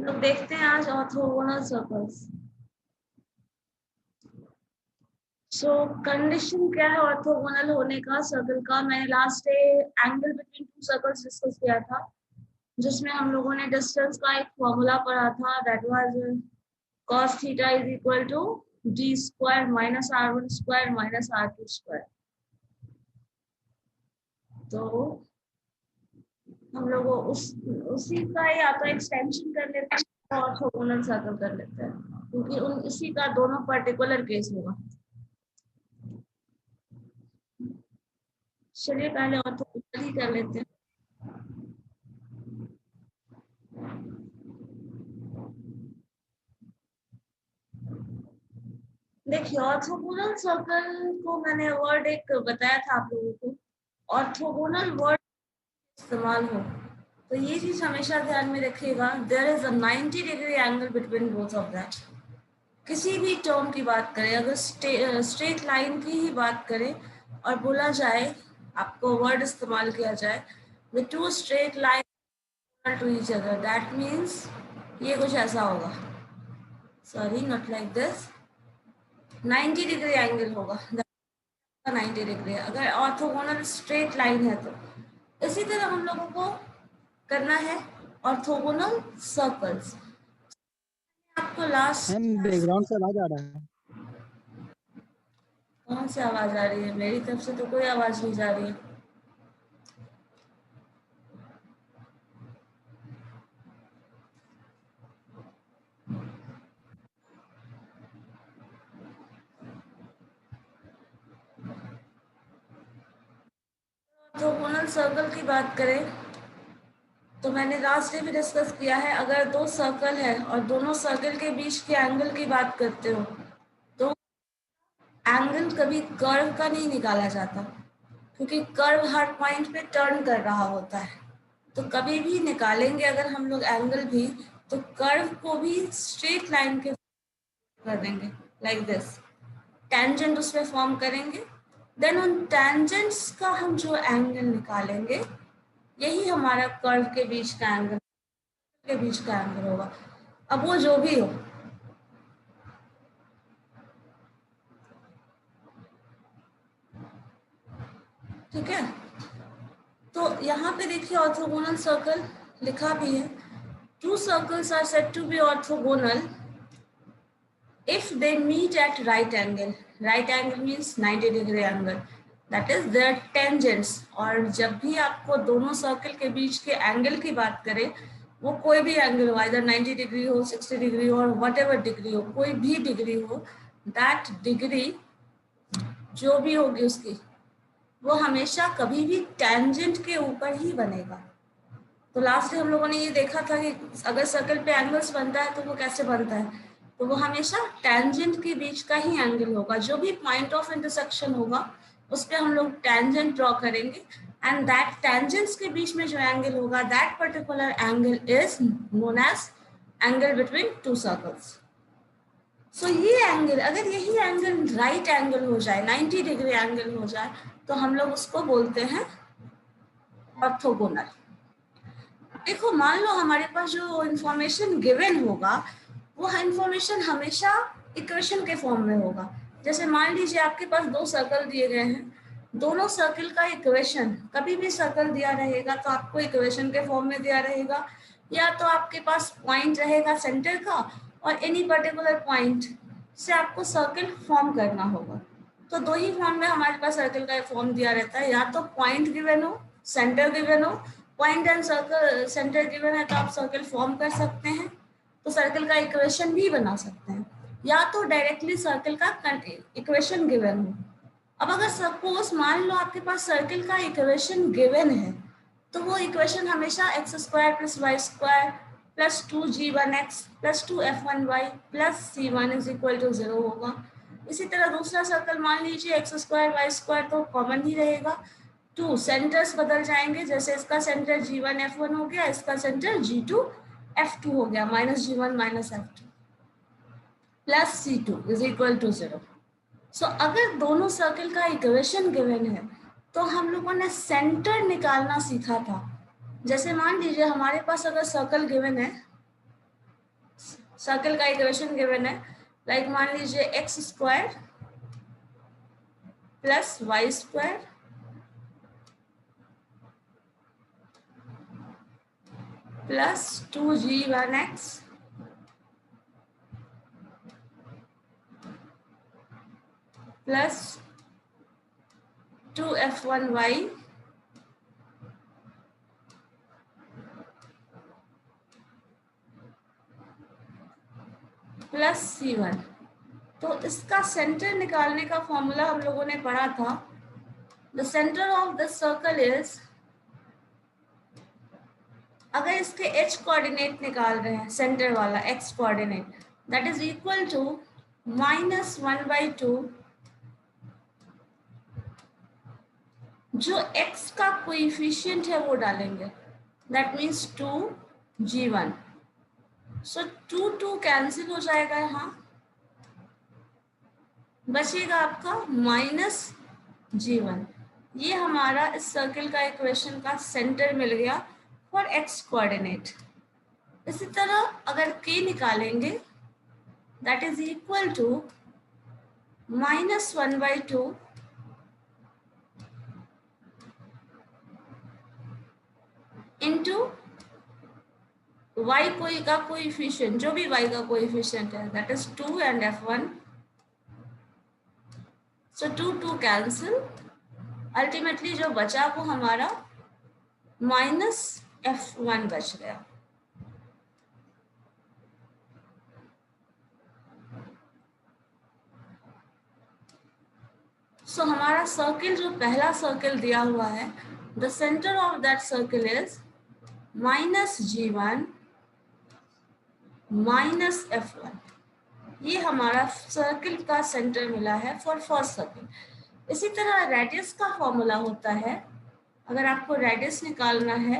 लोग देखते हैं आज ऑर्थोगोनल सर्कल्स। सो कंडीशन क्या है ऑर्थोगोनल होने का सर्कल का? मैंने last day angle between two circles discuss किया था, जिसमें हम लोगों ने डिस्टेंस का एक फॉर्मूला पढ़ा था, that was cos theta is equal to d square minus r1 square minus r2 square. तो हम लोग उसी का या तो एक्सटेंशन कर लेते हैं और ऑर्थोगोनल सर्कल कर लेते हैं, क्योंकि उसी का दोनों पर्टिकुलर केस होगा। चलिए पहले ऑर्थोगोनल ही कर लेते हैं। देखिए ऑर्थोगोनल सर्कल को मैंने वर्ड एक बताया था आप लोगों को, ऑर्थोगोनल वर्ड इस्तेमाल हो तो ये चीज हमेशा ध्यान में रखिएगा, there is a 90 degree angle between both of that. किसी भी टर्म की बात करें, अगर स्ट्रेट लाइन की ही बात करें और बोला जाए, आपको वर्ड इस्तेमाल किया जाए the two straight line to each other, that means ये कुछ ऐसा होगा, sorry not like this, 90 degree angle होगा, 90 डिग्री अगर ऑर्थोगोनल स्ट्रेट लाइन है तो। इसी तरह हम लोगों को करना है ऑर्थोगोनल सर्कल्स। आपको लास्ट बैकग्राउंड से आवाज आ रहा है। कौन सी आवाज आ रही है? मेरी तरफ से तो कोई आवाज नहीं जा रही है। ऑर्थोगोनल सर्कल की बात करें तो मैंने लास्ट डे भी डिस्कस किया है, अगर दो सर्कल है और दोनों सर्कल के बीच के एंगल की बात करते हो तो एंगल कभी कर्व का नहीं निकाला जाता, क्योंकि कर्व हर पॉइंट पे टर्न कर रहा होता है। तो कभी भी निकालेंगे अगर हम लोग एंगल भी, तो कर्व को भी स्ट्रेट लाइन के कर देंगे, लाइक दिस, टेंजेंट उस पर फॉर्म करेंगे, देन उन टेंजेंट्स का हम जो एंगल निकालेंगे यही हमारा कर्व के बीच का एंगल होगा। अब वो जो भी हो, ठीक है। तो यहाँ पे देखिए ऑर्थोगोनल सर्कल लिखा भी है, two circles are said to be orthogonal if they meet at right angle means 90 degree angle, that is their tangents। और जब भी आपको दोनों सर्कल के बीच के एंगल की बात करें, वो कोई भी एंगल हो, इधर 90 डिग्री हो, 60 डिग्री हो, और वट एवर डिग्री हो, कोई भी डिग्री हो, दैट डिग्री जो भी होगी उसकी, वो हमेशा कभी भी टेंजेंट के ऊपर ही बनेगा। तो लास्ट में हम लोगों ने ये देखा था कि अगर सर्कल पे एंगल्स बनता है तो वो कैसे बनता है, तो वो हमेशा टेंजेंट के बीच का ही एंगल होगा, जो भी पॉइंट ऑफ इंटरसेक्शन होगा उस पर हम लोग टेंजेंट ड्रॉ करेंगे, एंड दैट टेंजेंट्स के बीच में जो एंगल होगा, that particular angle is known as angle between two circles. So ये एंगल, अगर यही एंगल राइट एंगल हो जाए, 90 डिग्री एंगल हो जाए, तो हम लोग उसको बोलते हैं ऑर्थोगोनल। देखो मान लो हमारे पास जो इंफॉर्मेशन गिवन होगा वो इंफॉर्मेशन हमेशा इक्वेशन के फॉर्म में होगा। जैसे मान लीजिए आपके पास दो सर्कल दिए गए हैं, दोनों सर्कल का इक्वेशन, कभी भी सर्कल दिया रहेगा तो आपको इक्वेशन के फॉर्म में दिया रहेगा, या तो आपके पास पॉइंट रहेगा सेंटर का और एनी पर्टिकुलर पॉइंट से आपको सर्कल फॉर्म करना होगा। तो दो ही फॉर्म में हमारे पास सर्कल का फॉर्म दिया रहता है, या तो पॉइंट गिवन हो, सेंटर गिवन हो, point and circle centre given है तो आप सर्कल फॉर्म कर सकते हैं, तो सर्कल का इक्वेशन भी बना सकते हैं, या तो डायरेक्टली सर्कल का इक्वेशन गिवन हो। अब अगर सपोज मान लो आपके पास सर्कल का इक्वेशन गिवन है, तो वो इक्वेशन हमेशा x square plus y square plus 2g1x plus 2f1y plus c1 is equal to 0 होगा। इसी तरह दूसरा सर्कल मान लीजिए एक्स स्क्वायर वाई स्क्वायर तो कॉमन ही रहेगा, टू सेंटर्स बदल जाएंगे, जैसे इसका सेंटर g1 f1 हो गया, इसका सेंटर g2 f2 हो गया, minus g1 minus f2 plus c2 is equal to 0। So अगर दोनों सर्कल का इक्वेशन गिवन है तो हम लोगों ने सेंटर निकालना सीखा था। जैसे मान लीजिए हमारे पास अगर सर्कल गिवन है सर्कल का इक्वेशन गिवन है, लाइक मान लीजिए x square plus y square plus 2g1x plus 2f1y plus c1। तो इसका सेंटर निकालने का फॉर्मूला हम लोगों ने पढ़ा था। The centre of the circle is, अगर इसके h कोऑर्डिनेट निकाल रहे हैं, सेंटर वाला x coordinate, that is equal to -1/2 जो x का कोएफिशिएंट है वो डालेंगे, that means 2g1। So 2 cancel हो जाएगा, यहाँ बचेगा आपका -g1। ये हमारा इस सर्कल का इक्वेशन का सेंटर मिल गया फॉर x कोऑर्डिनेट। इसी तरह अगर k निकालेंगे, that is equal to -1/2 into y कोई का कोएफिशिएंट, जो भी y का कोएफिशिएंट है, that is 2 and f1। So 2 cancel, ultimately जो बचा वो हमारा -f1 बच गया। सो हमारा सर्किल, जो पहला सर्किल दिया हुआ है, the centre of that circle is -g1 -f1। ये हमारा सर्किल का सेंटर मिला है फॉर फर्स्ट सर्किल। इसी तरह रेडियस का फॉर्मूला होता है, अगर आपको रेडियस निकालना है,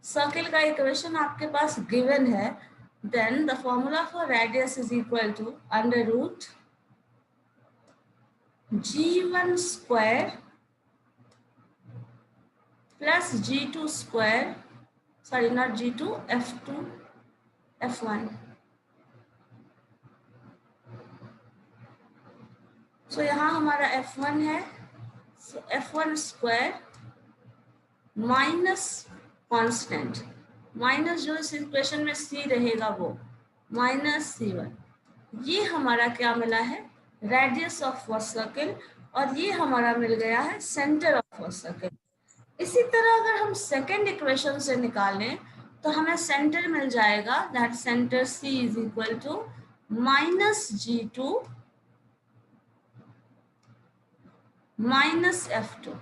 सर्किल का इक्वेशन आपके पास गिवन है, then the formula for radius is equal to √ g1 square plus g2 square, sorry not g2, f1। So यहाँ हमारा f1 है, so f1 square minus constant, minus जो इस इक्वेशन में c रहेगा वो -c1। ये हमारा क्या मिला है, रेडियस ऑफ फर्स्ट सर्किल, और ये हमारा मिल गया है सेंटर ऑफ फर्स्ट सर्किल। इसी तरह अगर हम सेकेंड इक्वेशन से निकालें तो हमें सेंटर मिल जाएगा, that centre c is equal to -g2 -f2।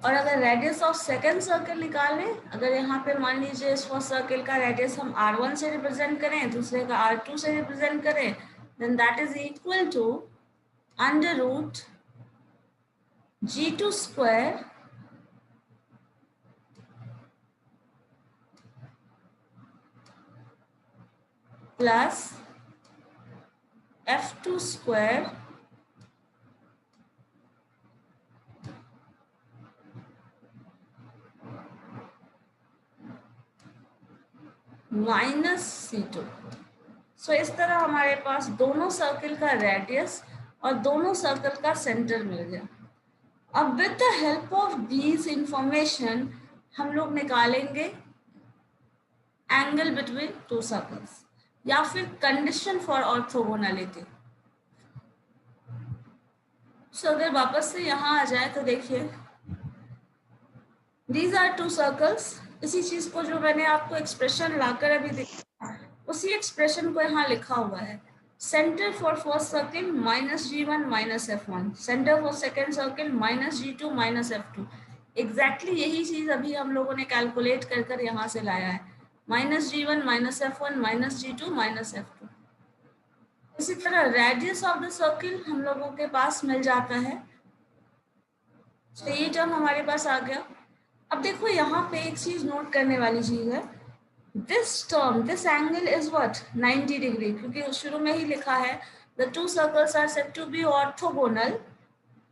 और अगर रेडियस ऑफ सेकेंड सर्कल निकालें, अगर यहाँ पे मान लीजिए इस फर्स्ट सर्कल का रेडियस हम r1 से रिप्रेजेंट करें, दूसरे का r2 से रिप्रेजेंट करें, then that is equal to √ g2 square plus f2 square -c2। So इस तरह हमारे पास दोनों सर्कल का रेडियस और दोनों सर्कल का सेंटर मिल गया। अब with the help of these information हम लोग निकालेंगे एंगल बिटवीन टू सर्कल्स, या फिर कंडीशन फॉर ऑर्थोगोनैलिटी। सो अगर वापस से यहाँ आ जाए तो देखिए, दीज आर टू सर्कल्स। इसी चीज को जो मैंने आपको एक्सप्रेशन लाकर अभी दिखाया, उसी एक्सप्रेशन को यहाँ लिखा हुआ है, centre for first circle -g1 -f1, centre for second circle -g2 -f2। Exactly यही चीज अभी हम लोगों ने कैलकुलेट कर यहाँ से लाया है, -g1 -f1 -g2 -f2। इसी तरह रेडियस ऑफ द सर्किल हम लोगों के पास मिल जाता है। तो ये टर्म हमारे पास आ गया। अब देखो यहाँ पे एक चीज नोट करने वाली चीज है, this angle is what, 90 degree, क्योंकि शुरू में ही लिखा है the two circles are said to be orthogonal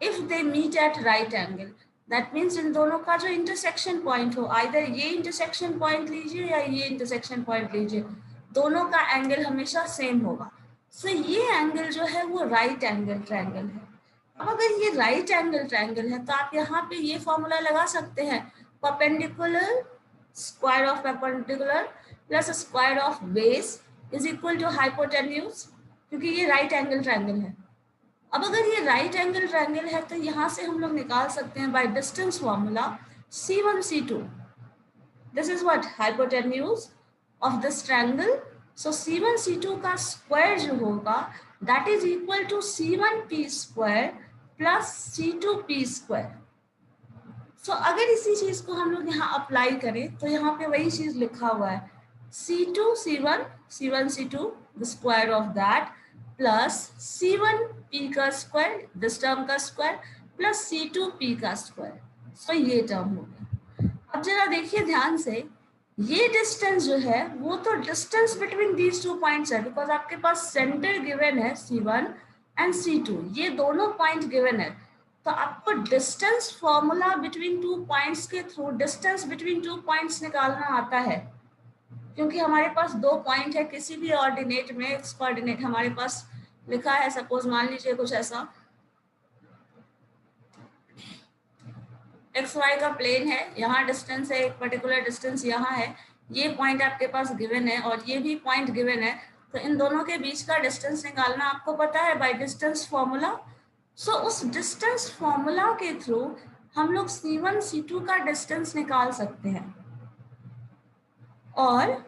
if they meet at right angle, that means इन दोनों का जो इंटरसेक्शन पॉइंट हो, आइदर ये इंटरसेक्शन पॉइंट लीजिए या ये इंटरसेक्शन पॉइंट लीजिए, दोनों का एंगल हमेशा सेम होगा। सो ये एंगल जो है वो राइट एंगल ट्रायंगल है। अब अगर ये राइट एंगल ट्रायंगल है तो आप यहाँ पे ये फॉर्मूला लगा सकते हैं, perpendicular square of perpendicular plus square of base is equal to hypotenuse, क्योंकि ये राइट एंगल ट्रायंगल है। अब अगर ये राइट एंगल ट्रायंगल है तो यहाँ से हम लोग निकाल सकते हैं by distance formula C1 C2, this is what hypotenuse of this triangle. So C1 C2 का स्क्वायर जो होगा that is equal to C1P square plus C2P square. So अगर इसी चीज को हम लोग यहाँ अप्लाई करें तो यहाँ पे वही चीज लिखा हुआ है, C2 C1 C1 C2 the square of that plus C1P का स्क्वायर दिस टर्म का स्क्वायर प्लस C2P का स्क्वायर। सो ये टर्म हो गया। अब जरा देखिए ध्यान से, ये डिस्टेंस जो है वो तो distance between these two points है, बिकॉज आपके पास सेंटर गिवन है C1 एंड C2, ये दोनों पॉइंट गिवन है। तो आपको distance formula between two points के through distance between two points निकालना आता है, क्योंकि हमारे पास दो पॉइंट है किसी भी ऑर्डिनेट में, एक्स कोऑर्डिनेट हमारे पास लिखा है, सपोज मान लीजिए कुछ ऐसा एक्स वाई का प्लेन है, यहाँ डिस्टेंस है, एक पर्टिकुलर डिस्टेंस यहाँ है, ये पॉइंट आपके पास गिवन है और ये भी पॉइंट गिवन है, तो इन दोनों के बीच का डिस्टेंस निकालना आपको पता है बाय डिस्टेंस फॉर्मूला। सो उस डिस्टेंस फॉर्मूला के थ्रू हम लोग C1 C2 का डिस्टेंस निकाल सकते हैं, और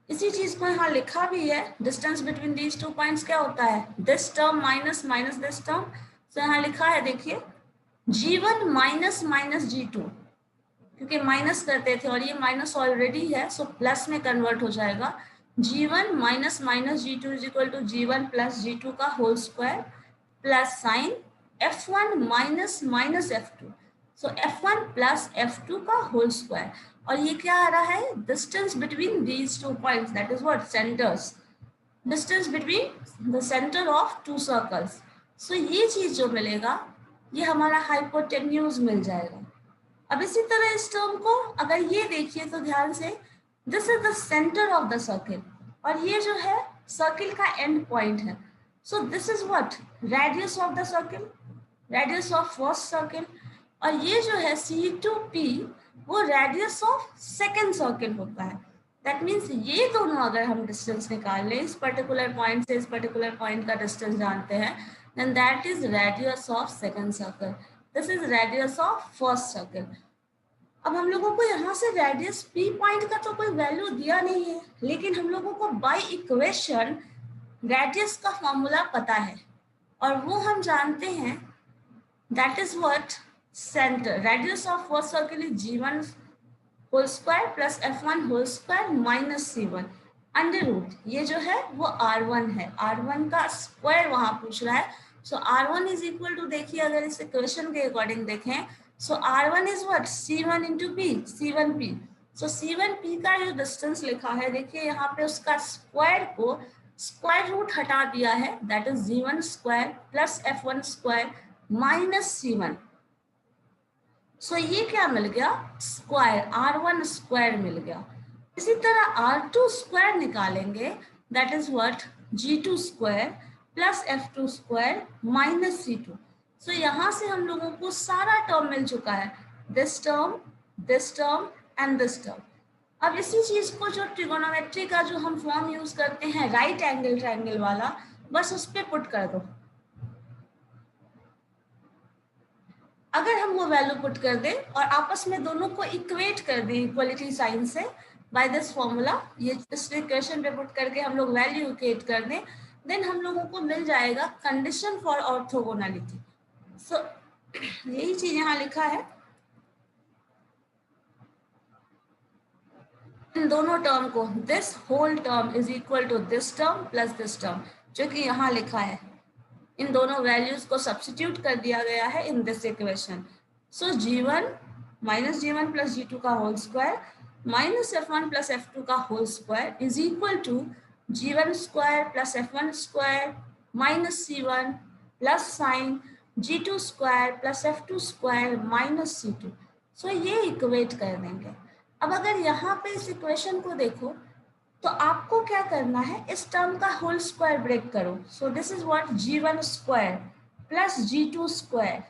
इसी चीज को यहाँ लिखा भी है, distance between these two points क्या होता है, this term minus minus this term. तो यहाँ लिखा है देखिए G1 माइनस माइनस G2, क्योंकि माइनस करते थे और ये माइनस ऑलरेडी है, सो प्लस में कन्वर्ट हो जाएगा। G1 minus minus G2 is equal to G1 plus G2 का whole square plus sign F1 minus minus F2, so F1 plus F2 का होल स्क्वायर। और ये क्या आ रहा है, distance between these two points, that is what centres, distance between the centre of two circles. So ये चीज जो मिलेगा ये हमारा हाइपोटेन्यूज मिल जाएगा। अब इसी तरह इस टर्म को अगर ये देखिए तो ध्यान से, this is the centre of the circle और ये जो है सर्किल का एंड पॉइंट है। So this is what radius of the circle, radius of first circle, और ये जो है C2P वो रेडियस ऑफ सेकेंड सर्किल होता है। दैट मीन्स ये दोनों अगर हम डिस्टेंस निकाल लें, इस पर्टिकुलर पॉइंट से इस पर्टिकुलर पॉइंट का डिस्टेंस जानते हैं, then that is radius of second circle, this is radius of first circle। अब हम लोगों को यहाँ से रेडियस P पॉइंट का तो कोई वैल्यू दिया नहीं है, लेकिन हम लोगों को बाय इक्वेशन रेडियस का फॉर्मूला पता है और वो हम जानते हैं, that is what centre, radius of first circle is G1 whole square plus F1 whole square minus C1 under root, ये जो है वो R1 है, R1 का स्क्वायर वहां पूछ रहा है। सो R1 इज इक्वल टू, देखिए अगर इस इक्वेशन के अकॉर्डिंग देखें, सो R1 is what C1 into P, C1P। So C1P का जो डिस्टेंस लिखा है, देखिए यहाँ पे उसका स्क्वायर को स्क्वायर रूट हटा दिया है, that is G1 square plus F1 square minus C1। सो ये क्या मिल गया, स्क्वायर, R1 स्क्वायर मिल गया। इसी तरह R2 स्क्वायर निकालेंगे, that is what G2 square plus F2 square minus C2। सो यहाँ से हम लोगों को सारा टर्म मिल चुका है, this term and this term. अब इसी चीज को जो ट्रिगोनोमेट्री का जो हम फॉर्म यूज करते हैं राइट एंगल ट्रायंगल वाला, बस उस पर पुट कर दो। अगर हम वो वैल्यू पुट कर दें और आपस में दोनों को इक्वेट कर दें इक्वलिटी साइन से बाय दिस फॉर्मूला, ये इस इक्वेशन पे पुट करके हम लोग वैल्यू इक्वेट कर दें, देन हम लोगों को मिल जाएगा कंडीशन फॉर ऑर्थोगोनैलिटी। सो यही चीज यहाँ लिखा है, इन दोनों टर्म को, this whole term is equal to this term plus this term, जो कि यहाँ लिखा है, इन दोनों वैल्यूज को सब्स्टिट्यूट कर दिया गया है in this equation. So G1 minus G1 plus G2 का whole square minus F1 plus F2 का whole square is equal to G1 square plus F1 square minus C1 plus sign G2 square plus F2 square minus C2। So ये equate कर देंगे। अब अगर यहाँ पे इस इक्वेशन को देखो तो आपको क्या करना है, इस टर्म का होल स्क्वायर ब्रेक करो। So this is what G1 square plus G2 square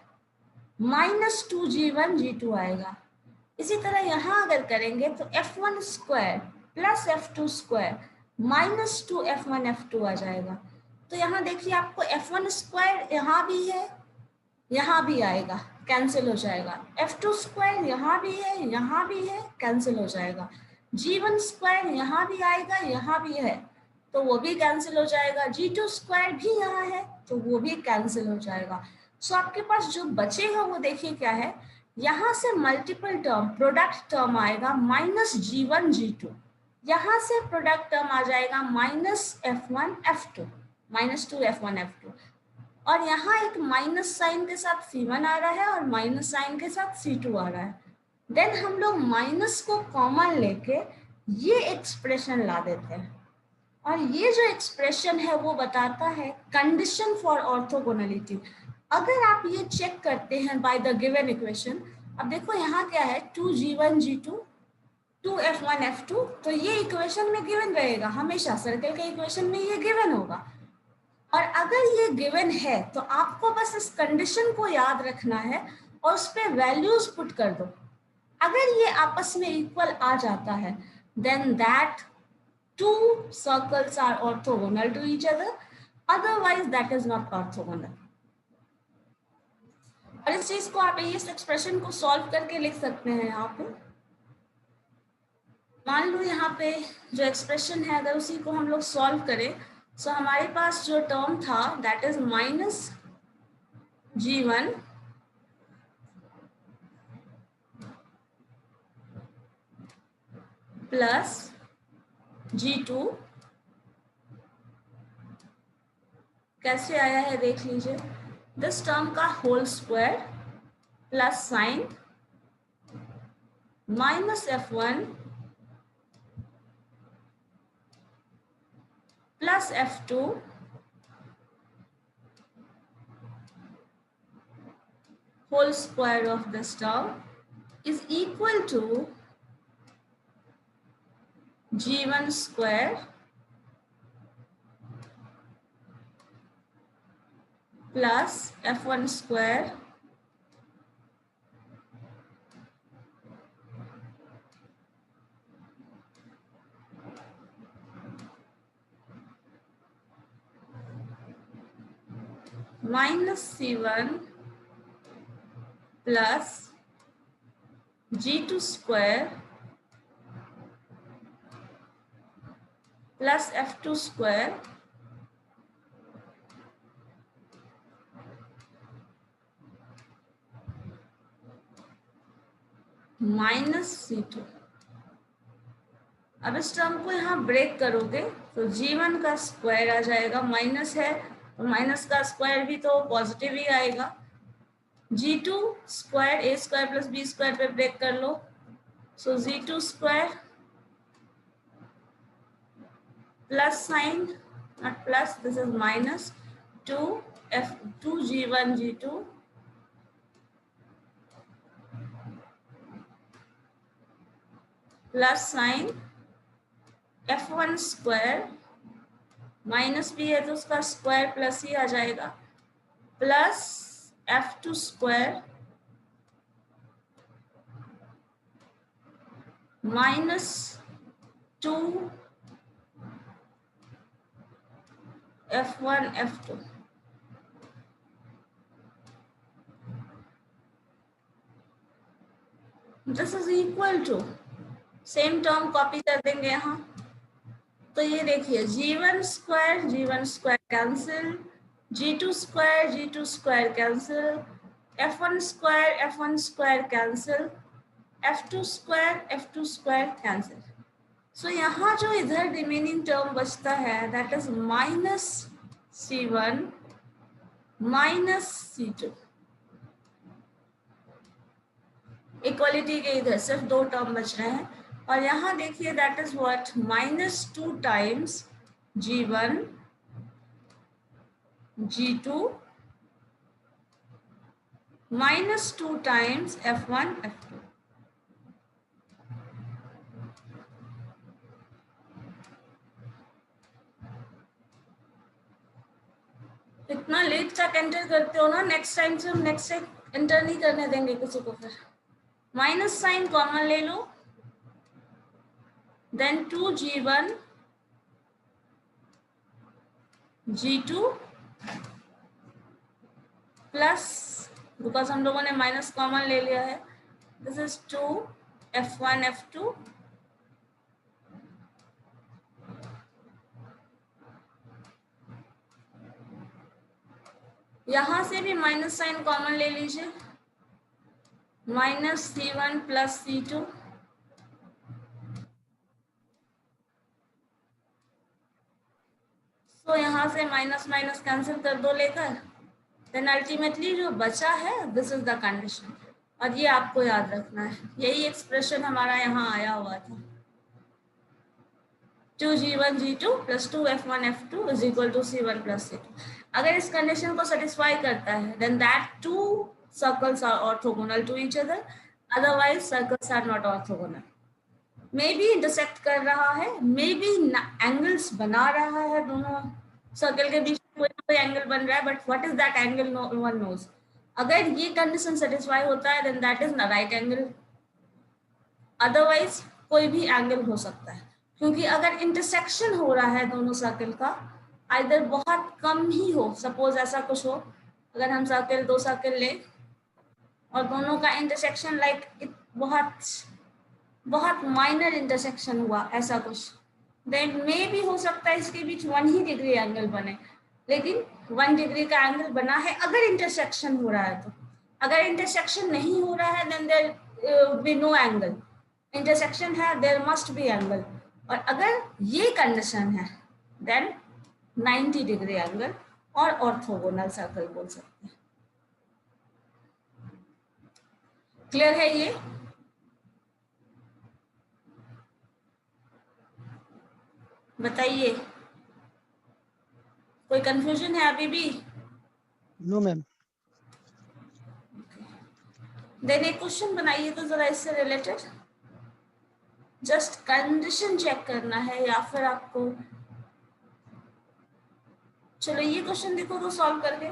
minus 2G1 G2 आएगा। इसी तरह यहाँ अगर करेंगे तो F1 square plus F2 square minus 2 F1 F2 आ जाएगा। तो यहाँ देखिए आपको F1 स्क्वायर यहाँ भी है, यहाँ भी आएगा, कैंसिल हो जाएगा। F2 स्क्वायर यहाँ भी है, यहाँ भी है, कैंसिल हो जाएगा। G1 स्क्वायर यहाँ भी आएगा, यहाँ भी है, तो वो भी कैंसिल हो जाएगा। G2 स्क्वायर भी यहाँ है, तो वो भी कैंसिल हो जाएगा। सो आपके पास जो बचेगा वो देखिए क्या है, यहाँ से मल्टीपल टर्म प्रोडक्ट टर्म आएगा माइनस G1 G2, यहाँ से प्रोडक्ट टर्म आ जाएगा minus F1 F2, minus 2 F1 F2, और यहाँ एक माइनस साइन के साथ C1 आ रहा है और माइनस साइन के साथ C2 आ रहा है। देन हम लोग माइनस को कॉमन लेके ये एक्सप्रेशन ला देते हैं, और ये जो एक्सप्रेशन है वो बताता है कंडीशन फॉर ऑर्थोगोनलिटी। अगर आप ये चेक करते हैं बाय द गिवन इक्वेशन, अब देखो यहाँ क्या है 2G1 G2 2F1 F2, तो ये इक्वेशन में गिवन रहेगा हमेशा, सर्कल के इक्वेशन में ये गिवन होगा। और अगर ये गिवन है तो आपको बस इस कंडीशन को याद रखना है और उस पर वैल्यूज पुट कर दो। अगर ये आपस में इक्वल आ जाता है then that two circles are orthogonal to each other, otherwise that is not orthogonal। और इस चीज को आप इस एक्सप्रेशन को सॉल्व करके लिख सकते हैं। यहाँ पे मान लो यहाँ पे जो एक्सप्रेशन है अगर उसी को हम लोग सॉल्व करें, सो हमारे पास जो टर्म था that is minus G1 plus G2, कैसे आया है देख लीजिए, दिस टर्म का whole square plus sign minus F1 plus F2 whole square of this term is equal to G1 square plus F1 square minus C1 plus G2 square plus F2 square minus C2। अब इस term को यहाँ break करोगे तो G1 का square आ जाएगा, minus है तो माइनस का स्क्वायर भी तो पॉजिटिव ही आएगा। G2 square A square plus B square पे ब्रेक कर लो, so G2 square plus sign not plus, this is minus 2G1 G2 plus sign F1 square minus भी है तो उसका स्क्वायर प्लस ही आ जाएगा, plus F2 square minus 2 F1 F2। This is equal to, same term copy कर देंगे यहाँ, तो ये देखिए G1 square cancel, G2 square cancel, F1 square cancel, F2 square cancel. So यहाँ जो इधर रिमेनिंग टर्म बचता है that is minus C1 minus C2। Equality के इधर सिर्फ दो टर्म बच रहे हैं, और यहाँ देखिए that is what minus 2 times G1 G2 minus 2 times F1 F2. इतना लेट तक एंटर करते हो ना, नेक्स्ट टाइम से हम नेक्स्ट टाइम एंटर नहीं करने देंगे किसी को। फिर माइनस साइन कॉमन ले लो, then 2G1 G2 plus, because हम लोगों ने माइनस कॉमन ले लिया है, दिस इज 2 F1 F2 यहां से भी माइनस साइन कॉमन ले लीजिए, माइनस C1 प्लस C2 तो यहां से माइनस माइनस कैंसिल कर दो लेकर, देन अल्टीमेटली जो बचा है दिस इज द कंडीशन। और ये आपको याद रखना है, यही एक्सप्रेशन हमारा यहाँ आया हुआ था, 2G1 G2 plus 2F1 F2 is equal to C1 plus C2। अगर इस कंडीशन को सेटिस्फाई करता है then that two circles are orthogonal to each other, otherwise circles are not orthogonal. Maybe intersect कर रहा है, मे बी एंगल्स बना रहा है, दोनों सर्कल के बीच में कोई ना कोई एंगल बन रहा है, but what is that angle no one knows. अगर ये कंडीशन सेटिस्फाई होता है then that is the right angle, otherwise कोई भी एंगल हो सकता है। क्योंकि अगर इंटरसेक्शन हो रहा है दोनों सर्कल का, आइदर बहुत कम ही हो, सपोज ऐसा कुछ हो, अगर हम सर्कल दो सर्कल ले और दोनों का इंटरसेक्शन लाइक बहुत माइनर इंटरसेक्शन हुआ ऐसा कुछ, देन मे भी हो सकता है इसके बीच 1 ही डिग्री एंगल बने, लेकिन 1 डिग्री का एंगल बना है अगर इंटरसेक्शन हो रहा है तो। अगर इंटरसेक्शन नहीं हो रहा है then there be no angle, intersection है देयर मस्ट बी एंगल। और अगर ये कंडीशन है देन 90 डिग्री एंगल और ऑर्थोगोनल सर्कल बोल सकते हैं। क्लियर है ये? बताइए, कोई कंफ्यूजन है अभी भी? No ma'am. देन एक क्वेश्चन बनाइए तो जरा इससे रिलेटेड, जस्ट कंडीशन चेक करना है या फिर आपको, चलो ये क्वेश्चन देखो तो सॉल्व करके।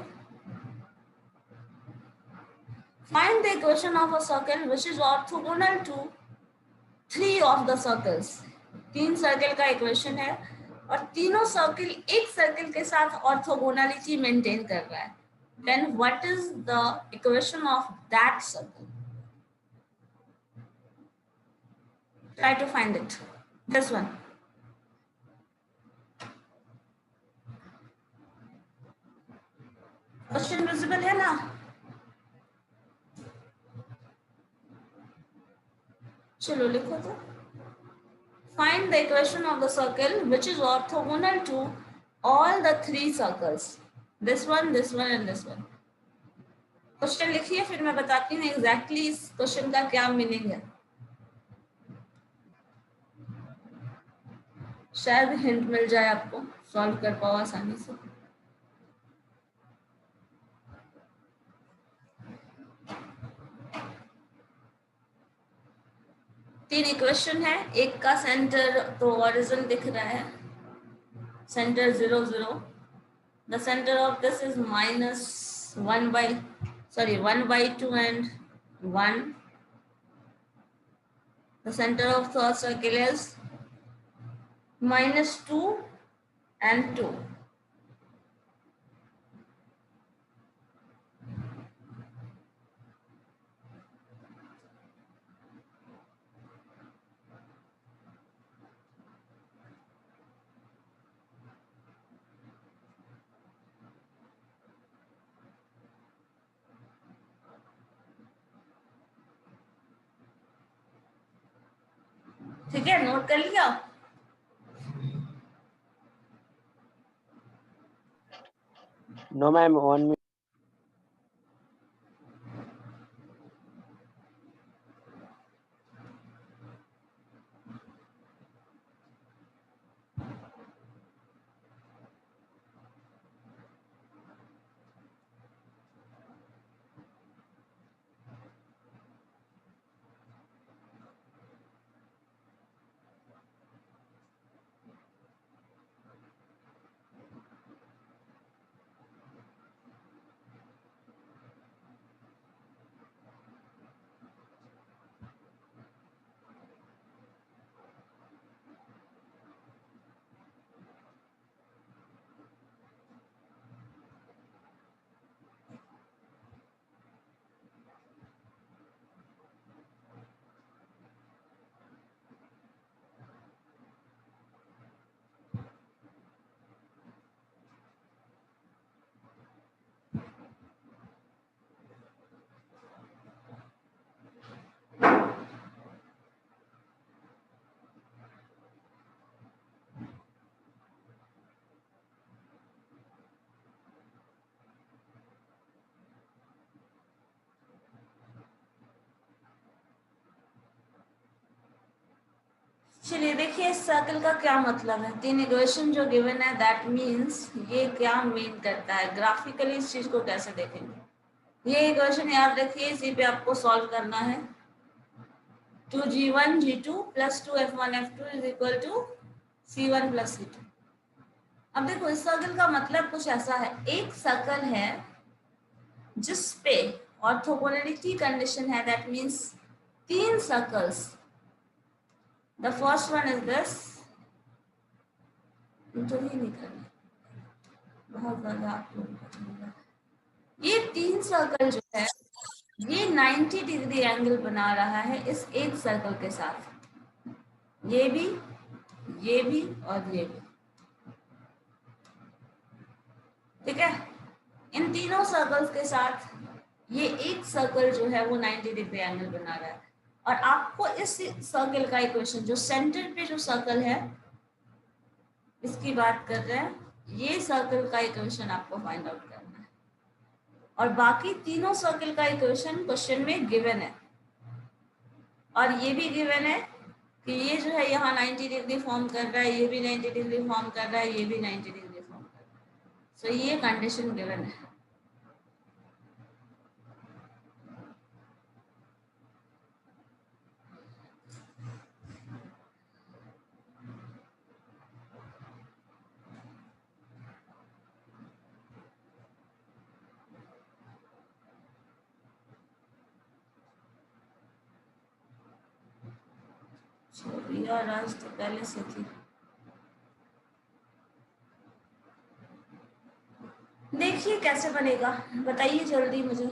Find the equation of a circle which is orthogonal to 3 of the circles. 3 circle का इक्वेशन है और तीनों सर्कल एक सर्कल के साथ ऑर्थोगोनलिटी मेंटेन कर रहा है, then what is the equation of that circle? Try to find it. This one. Question visible है ना? चलो लिखो तो। Find the equation of the circle which is orthogonal to all the 3 circles. This one, this one and this one. Question लिखिए फिर मैं बताती हूँ एग्जैक्टली इस क्वेश्चन का क्या मीनिंग है। शायद हिंट मिल जाए आपको, सॉल्व कर पाओ आसानी से। तीन इक्वेशन है, एक का सेंटर तो ओरिजिन दिख रहा है, centre 0 0, the center of this is minus 1 by 2 and 1, the center of third circle is minus 2 and 2, ठीक है? नोट कर लिया? No ma'am, 1 minute. चलिए देखिए इस सर्कल का क्या मतलब है। तीन इक्वेशन जो गिवन है, दैट मीन्स ये क्या मीन करता है, ग्राफिकली इस चीज को कैसे देखेंगे। ये इक्वेशन याद रखिए, इसी पे आपको सॉल्व करना है। 2g1 g2 plus 2f1 f2 is equal to c1 plus c2। अब देखो इस सर्कल का मतलब कुछ ऐसा है, एक सर्कल है जिस पे ऑर्थोगोनैलिटी कंडीशन है, दैट मीन्स तीन circles. The first one is this, तो ही नहीं करना बहुत ज्यादा आप लोग। ये तीन सर्कल जो है ये 90 डिग्री एंगल बना रहा है इस एक सर्कल के साथ, ये भी और ये भी, ठीक है। इन तीनों सर्कल्स के साथ ये एक सर्कल जो है वो 90 डिग्री एंगल बना रहा है। और आपको इस सर्कल का इक्वेशन, जो सेंटर पे जो सर्कल है इसकी बात कर रहे हैं, ये सर्कल का इक्वेशन आपको फाइंड आउट करना है। और बाकी तीनों सर्कल का इक्वेशन क्वेश्चन में गिवन है, और ये भी गिवन है कि ये जो है यहाँ 90 डिग्री फॉर्म कर रहा है, ये भी 90 डिग्री फॉर्म कर रहा है, ये भी 90 डिग्री फॉर्म कर रहा है। सो ये कंडीशन गिवन है। यार आज तो पहले से थी। देखिए कैसे बनेगा, बताइए जल्दी मुझे।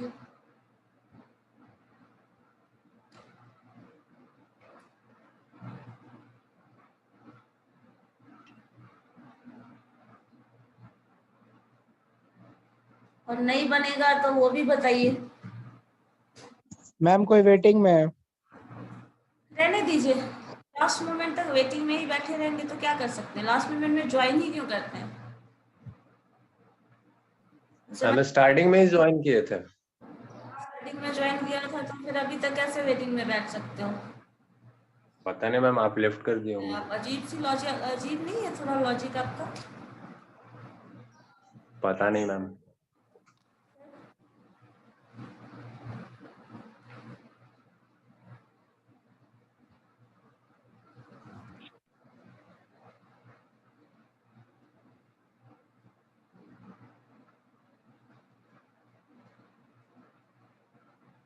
और नहीं बनेगा तो वो भी बताइए। मैम कोई वेटिंग में है? रहने दीजिए, लास्ट मोमेंट तक वेटिंग में ही बैठे रहेंगे तो क्या कर सकते हैं। लास्ट मोमेंट में ज्वाइन ही क्यों करते हैं? हमें स्टार्टिंग में ही ज्वाइन किए थे। स्टार्टिंग में ज्वाइन किया था तो फिर अभी तक कैसे वेटिंग में बैठ सकते हो? पता नहीं मैम, आप लेफ्ट कर दिए होंगे। आप अजीब सी लॉजिक, अजीब नहीं है थोड़ा लॉजिक आपका? पता नहीं ma'am.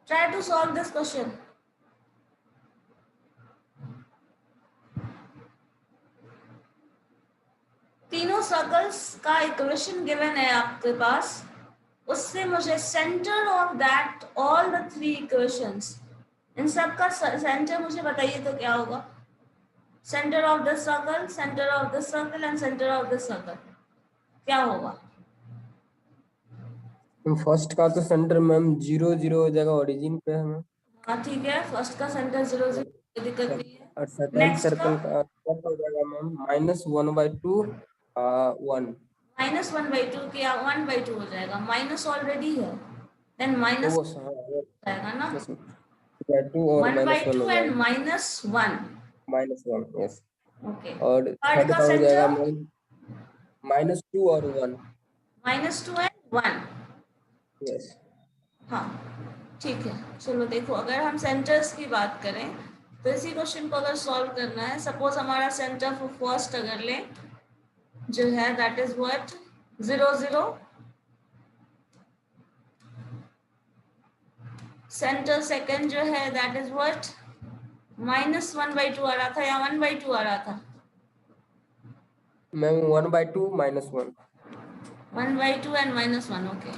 Try to solve this question. तीनों सर्कल्स का इक्वेशन गिवन है आपके पास, उससे मुझे centre of that all the three equations, इन सब का सेंटर मुझे बताइए तो क्या होगा। Centre of this circle, centre of this circle and centre of this circle क्या होगा? फर्स्ट का तो सेंटर मैम 0 0 हो जाएगा ओरिजिन पे हमें। हाँ ठीक है, फर्स्ट का सेंटर 0 0, कोई दिक्कत नहीं है। और सेकंड नेक्स्ट सर्कल का क्या हो जाएगा मैम? -1/2 1 -1/2 क्या 1/2 हो जाएगा? माइनस ऑलरेडी है, देन माइनस वो जाएगा ना, 2 और 1/2 -1 एंड -1। -1 यस। ओके, और थर्ड थर्ड का का हो जाएगा सेंटर मैम -2 और 1 -2 एंड 1। यस। हाँ ठीक है, चलो देखो अगर हम सेंटर्स की बात करें तो इसी क्वेश्चन को अगर सॉल्व करना है, सपोज हमारा सेंटर फॉर फर्स्ट अगर लें जो है that is what 0 0, centre second जो है दैट इज व्हाट -1/2 आ रहा था या 1/2 आ रहा था? Ma'am 1/2 -1 1/2 and -1। ओके,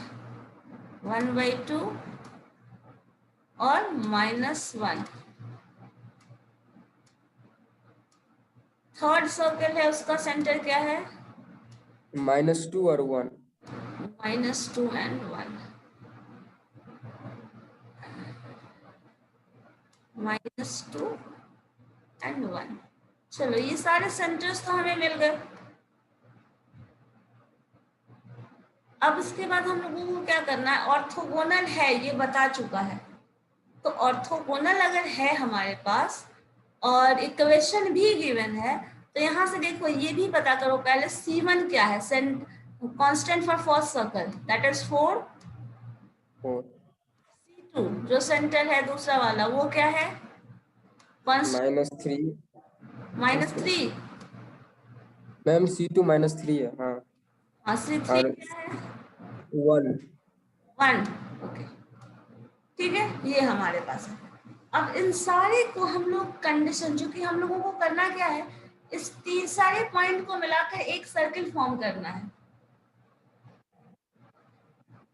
1/2 और -1। थर्ड सर्कल है उसका सेंटर क्या है? -2 और 1 -2 एंड 1, -2 एंड 1। चलो ये सारे सेंटर्स तो हमें मिल गए। अब इसके बाद हम लोगों को क्या करना है, ऑर्थोगोनल है ये बता चुका है, तो ऑर्थोगोनल अगर है हमारे पास और इक्वेशन भी गिवन है, तो यहाँ से देखो ये भी पता करो पहले C1 क्या है, constant for first circle that is 4। 4 C2 जो सेंटर है दूसरा वाला वो क्या है, -3 -3। मैम C2 -3 है। हाँ हाँ C3 और क्या है 1 1। ओके ठीक है, ये हमारे पास है। अब इन सारे को हम लोग कंडीशन, जो कि हम लोगों को करना क्या है, इस तीन सारे पॉइंट को मिलाकर एक सर्किल फॉर्म करना है।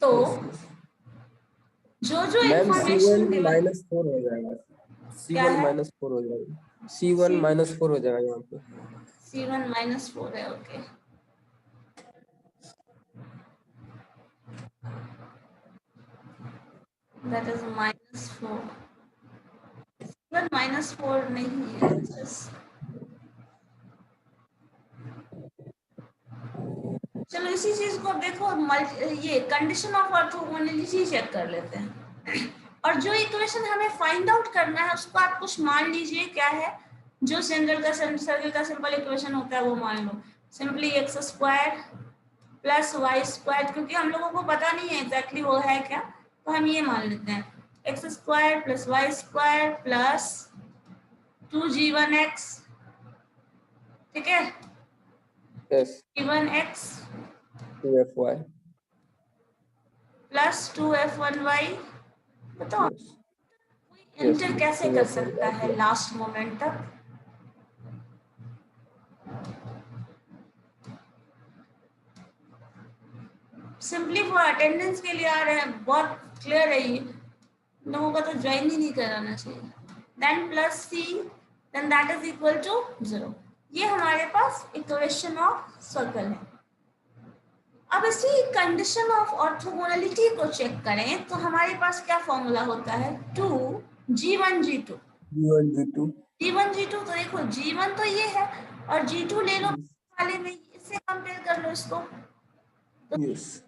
तो जो जो मैम इंफॉर्मेशन C1 गिवन, -4 हो जाएगा। क्या C1 है -4 हो जाएगा। C1 -4 हो जाएगा यहाँ पे। C1 -4 है। Okay that is -4। C1 -4 नहीं है, चलो इसी चीज को देखो, ये कंडीशन ऑफ ऑर्थोगोनैलिटी चेक कर लेते हैं। और जो इक्वेशन हमें फाइंड आउट करना है उसको आप कुछ मान लीजिए क्या है, जो सर्कल का सिंपल इक्वेशन होता है वो मान लो, सिंपली x² + y², क्योंकि हम लोगों को पता नहीं है एग्जैक्टली वो है क्या, तो हम ये मान लेते हैं x² + y² + 2g1x, ठीक है, यस g1x 2FY। + 2f1y। बताओ यस कोई यस इंटर कैसे कर सकता है 2FY। लास्ट मोमेंट तक। सिंपली फॉर अटेंडेंस के लिए आ रहे हैं, बहुत क्लियर है ये, लोगों का तो ज्वाइन ही नहीं कराना चाहिए। Then +c then that is equal to 0। ये हमारे पास इक्वेशन ऑफ सर्कल है। अब इसी कंडीशन ऑफ ऑर्थोगोनैलिटी को चेक करें तो हमारे पास क्या फॉर्मूला होता है, 2g1 g2। G1 G2। G1 G2 तो देखो G1 तो ये है और G2 ले लो वाले में, इससे कंपेयर कर लो इसको, यस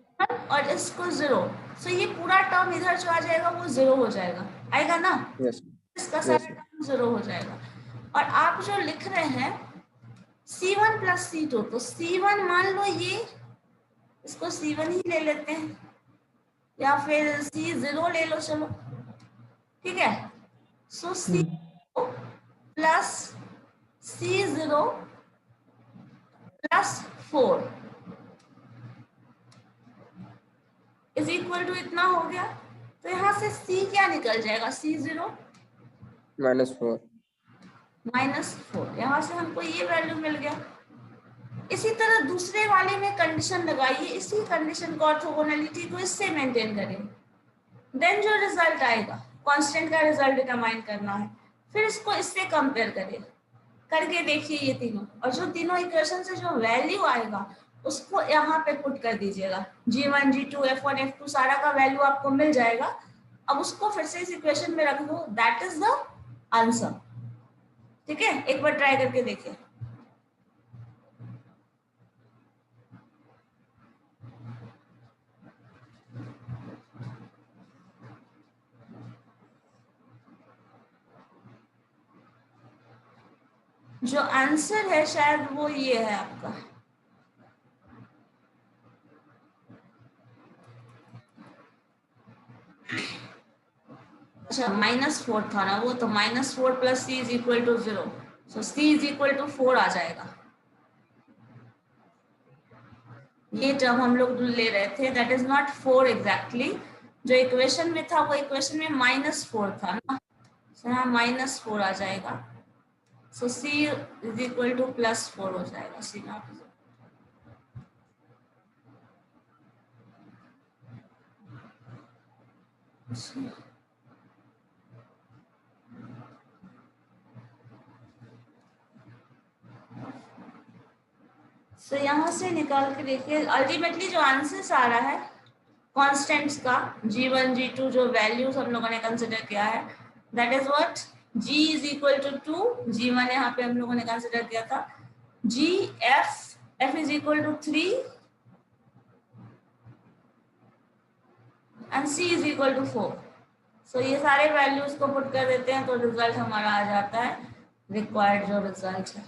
और इसको 0, तो ये पूरा टर्म इधर जो आ जाएगा वो 0 हो जाएगा, आएगा ना, यस इसका यस सारा टर्म 0 हो जाएगा। और आप जो लिख रहे हैं C1 + C2, तो C1 मान लो ये, इसको C1 ही ले लेते हैं, या फिर C0 ले लो, चलो ठीक है। So C + C0 + 4 is equal to इतना हो गया। तो यहाँ से C क्या निकल जाएगा, C0 -4। -4, यहाँ से हमको ये वैल्यू मिल गया। इसी तरह दूसरे वाले में कंडीशन लगाइए, इसी कंडीशन को ऑर्थोगोनैलिटी को इससे मेंटेन करें, देन जो रिजल्ट आएगा कांस्टेंट का रिजल्ट डिटरमाइन करना है, फिर इसको इससे कंपेयर करिए, करके देखिए ये तीनों, और जो तीनों इक्वेशन से जो वैल्यू आएगा उसको यहाँ पे पुट कर दीजिएगा, G1 G2 F1 F2 सारा का वैल्यू आपको मिल जाएगा। अब उसको फिर से इस इक्वेशन में रख दो, दैट इज द आंसर। ठीक है, एक बार ट्राई करके देखिए। जो आंसर है शायद वो ये है आपका, अच्छा -4 था ना वो, तो -4 + C = 0, सो C = 4 आ जाएगा। ये टर्म हम लोग ले रहे थे, दैट इज नॉट 4 एग्जैक्टली, जो इक्वेशन में था वो इक्वेशन में -4 था ना, सो यहाँ -4 आ जाएगा, सो C = +4 हो जाएगा, C0। तो यहाँ से निकाल के देखिए, अल्टीमेटली जो आंसर आ रहा है कांस्टेंट्स का, G1 G2 जो वैल्यूज हम लोगों ने कंसिडर किया है, that is what, G = 2, G1 यहाँ पे हम लोगों ने कंसिडर किया था, F = 3 एंड C = 4। सो ये सारे वैल्यूज को पुट कर देते हैं तो रिजल्ट हमारा आ जाता है रिक्वायर्ड जो रिजल्ट है।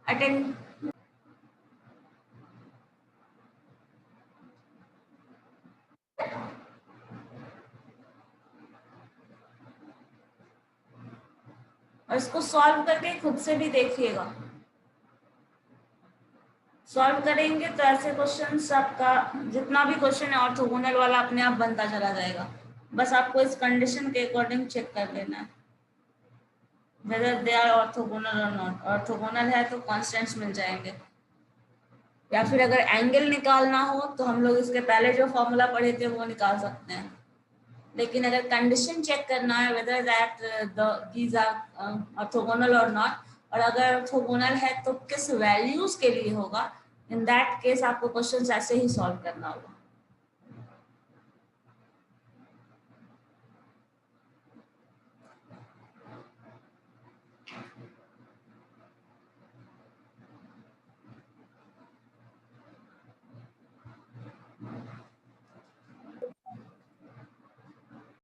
अटेंड और इसको सॉल्व करके खुद से भी देखिएगा। सॉल्व करेंगे तो ऐसे क्वेश्चन आपका जितना भी क्वेश्चन है ऑर्थोगोनल वाला अपने आप बनता चला जाएगा। बस आपको इस कंडीशन के अकॉर्डिंग चेक कर लेना है whether they are orthogonal or not। Orthogonal है तो कांस्टेंट्स मिल जाएंगे, या फिर अगर एंगल निकालना हो तो हम लोग इसके पहले जो फॉर्मूला पढ़े थे वो निकाल सकते हैं। लेकिन अगर कंडीशन चेक करना है whether that these are orthogonal or not, और अगर ऑर्थोगोनल है तो किस वैल्यूज के लिए होगा, इन दैट केस आपको क्वेश्चंस ऐसे ही सॉल्व करना होगा।